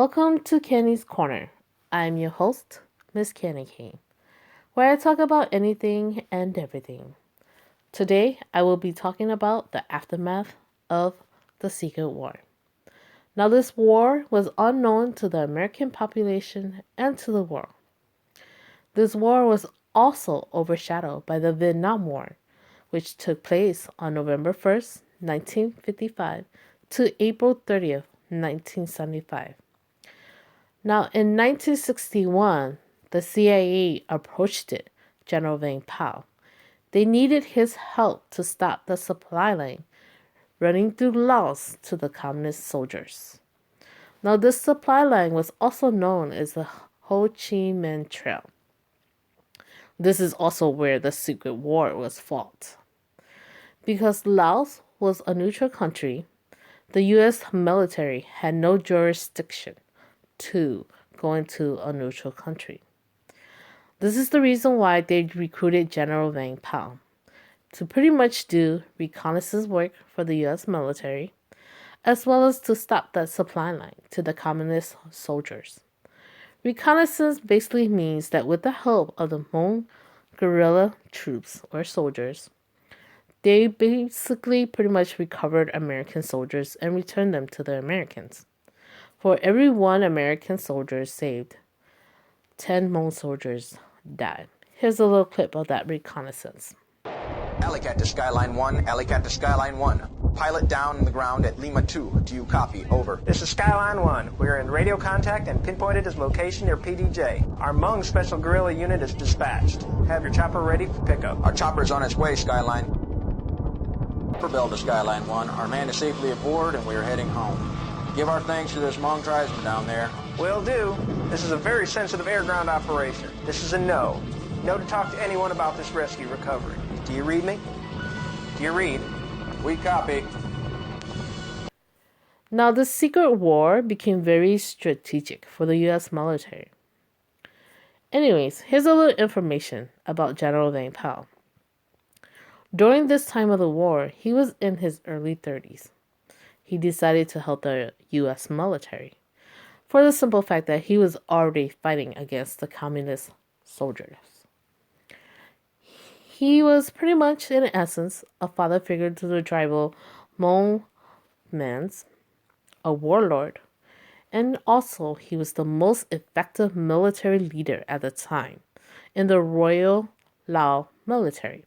Welcome to Kenny's Corner. I'm your host, Miss Kenny King, where I talk about anything and everything. Today, I will be talking about the aftermath of the Secret War. Now, this war was unknown to the American population and to the world. This war was also overshadowed by the Vietnam War, which took place on November 1st, 1955 to April 30th, 1975. Now, in 1961, the CIA approached General Vang Pao. They needed his help to stop the supply line running through Laos to the communist soldiers. Now, this supply line was also known as the Ho Chi Minh Trail. This is also where the Secret War was fought. Because Laos was a neutral country, the U.S. military had no jurisdiction to go into a neutral country. This is the reason why they recruited General Vang Pao to pretty much do reconnaissance work for the U.S. military, as well as to stop that supply line to the communist soldiers. Reconnaissance basically means that with the help of the Hmong guerrilla troops or soldiers, they basically pretty much recovered American soldiers and returned them to the Americans. For every one American soldier saved, 10 Hmong soldiers died. Here's a little clip of that reconnaissance. Alicat to Skyline 1, Alicat to Skyline 1. Pilot down on the ground at Lima 2. Do you copy? Over. This is Skyline 1. We're in radio contact and pinpointed his location near PDJ. Our Hmong Special Guerrilla Unit is dispatched. Have your chopper ready for pickup. Our chopper is on its way, Skyline. Bell to Skyline 1. Our man is safely aboard and we are heading home. Give our thanks to this Hmong tribesman down there. Will do. This is a very sensitive air-ground operation. This is a no. No to talk to anyone about this rescue recovery. Do you read me? Do you read? We copy. Now, the Secret War became very strategic for the U.S. military. Anyways, here's a little information about General Vang Pao. During this time of the war, he was in his early 30s. He decided to help the U.S. military for the simple fact that he was already fighting against the communist soldiers. He was pretty much, in essence, a father figure to the tribal Hmong mans, a warlord, and also he was the most effective military leader at the time in the Royal Lao military.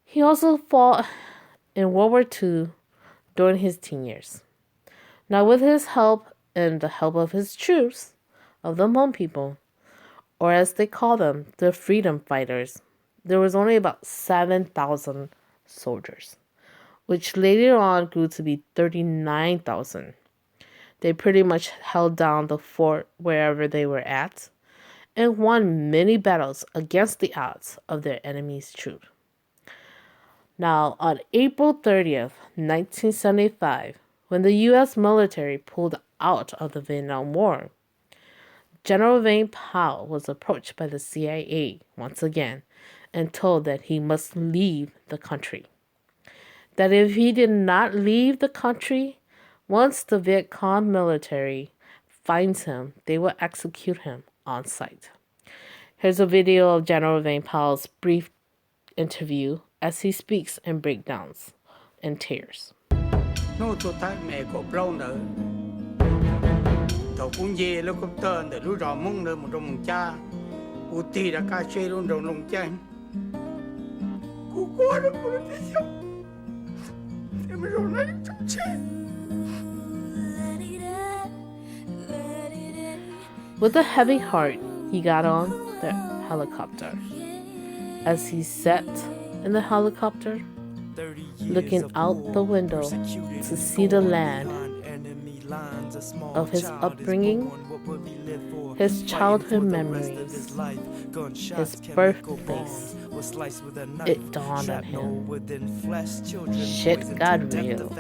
He also fought in World War II during his teen years. Now, with his help and the help of his troops, of the Hmong people, or as they call them, the freedom fighters, there was only about 7,000 soldiers, which later on grew to be 39,000. They pretty much held down the fort wherever they were at and won many battles against the odds of their enemy's troops. Now, on April 30th, 1975, when the U.S. military pulled out of the Vietnam War, General Vang Pao was approached by the CIA once again and told that he must leave the country. That if he did not leave the country, once the Viet Cong military finds him, they will execute him on sight. Here's a video of General Vang Pao's brief interview as he speaks and breakdowns in tears. Nó cho ta mẹ có bao nữa, tàu cũng về lúc công tơ để lúc rõ mong nữa một trong cha, u tì đã cá xe luôn trong lòng cha, cô nó cũng thấy sao, thì mình rồi lấy trong xe. With a heavy heart, he got on the helicopter. As he sat in the helicopter, looking out the window to see the land of his upbringing, his childhood memories, his birthplace, it dawned on him. Shit got real.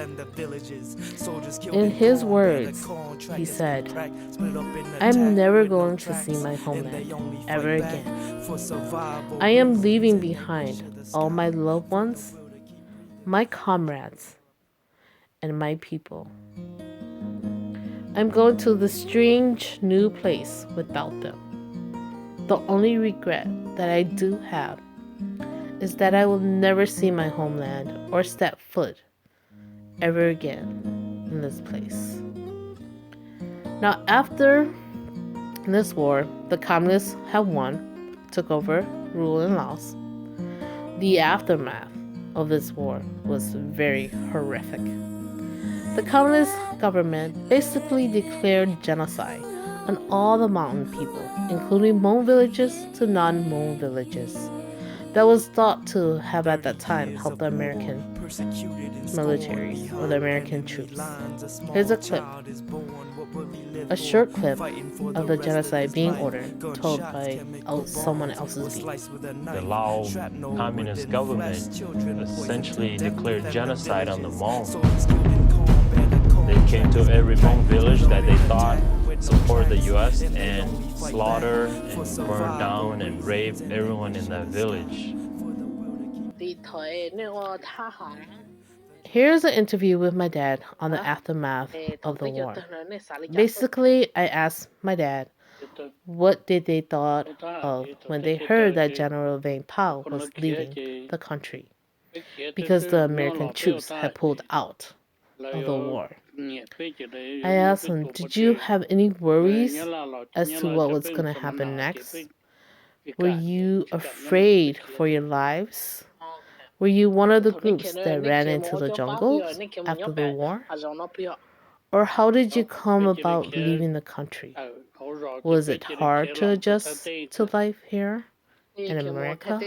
In his words, he said, I'm never going to see my homeland ever again. I am leaving behind all my loved ones, my comrades, and my people. I'm going to this strange new place without them. The only regret that I do have is that I will never see my homeland or step foot ever again in this place. Now, after this war, the communists have won, took over, rule in Laos. The aftermath of this war was very horrific. The communist government basically declared genocide on all the mountain people, including Hmong villages to non-Hmong villages, that was thought to have at that time helped the American militaries or the American troops. Here's a clip, a short clip of the genocide being ordered, told by someone else's view. The Lao Communist government essentially declared genocide on the Hmong. They came to every Hmong village that they thought supported the U.S. and slaughter and burn down and rape everyone in that village. Here's an interview with my dad on the aftermath of the war. Basically, I asked my dad what did they thought of when they heard that General Vang Pao was leaving the country because the American troops had pulled out of the war. I asked him, did you have any worries as to what was going to happen next? Were you afraid for your lives? Were you one of the groups that ran into the jungles after the war? Or how did you come about leaving the country? Was it hard to adjust to life here in America?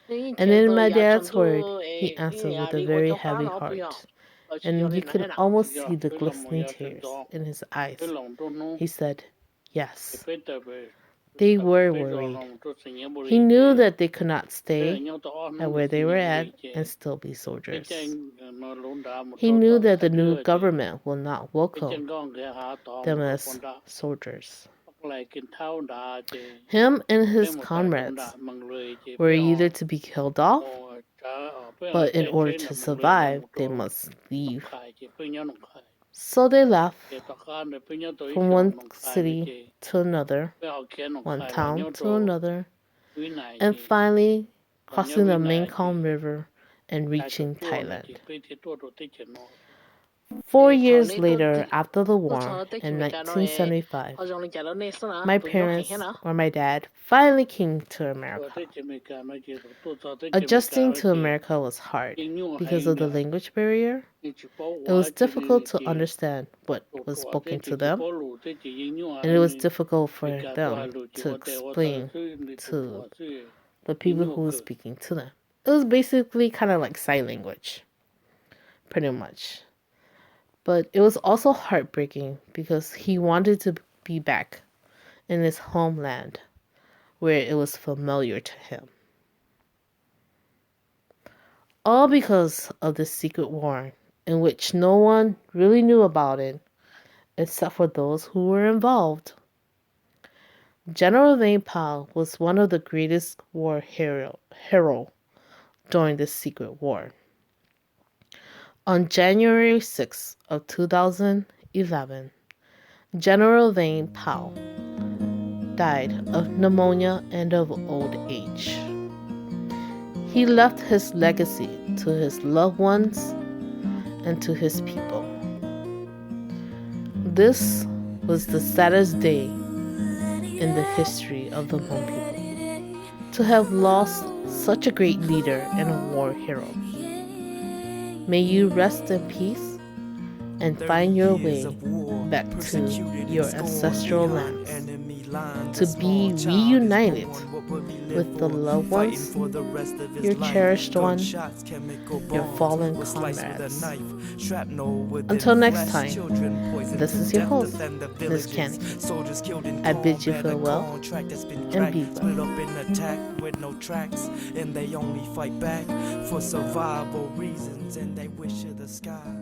And in my dad's word, he answered with a very heavy heart. And you could almost see the glistening tears in his eyes. He said, yes. They were worried. He knew that they could not stay at where they were at and still be soldiers. He knew that the new government will not welcome them as soldiers. Him and his comrades were either to be killed off, but in order to survive, they must leave. So they left from one city to another, one town to another, and finally crossing the Mekong River and reaching Thailand. 4 years later, after the war, in 1975, my parents, or my dad, finally came to America. Adjusting to America was hard because of the language barrier. It was difficult to understand what was spoken to them, and it was difficult for them to explain to the people who were speaking to them. It was basically kind of like sign language, pretty much. But it was also heartbreaking because he wanted to be back in his homeland where it was familiar to him. All because of this secret war in which no one really knew about it except for those who were involved. General Vang Pao was one of the greatest war hero during this secret war. On January 6 of 2011, General Vang Pao died of pneumonia and of old age. He left his legacy to his loved ones and to his people. This was the saddest day in the history of the Hmong people, to have lost such a great leader and a war hero. May you rest in peace and find your way back to your ancestral lands, to be reunited with the loved ones, your cherished ones, your fallen comrades. Until next time, this is your host, Ms. Kenny. I bid you farewell and be well. And they only fight back for survival reasons, and they wish of the sky.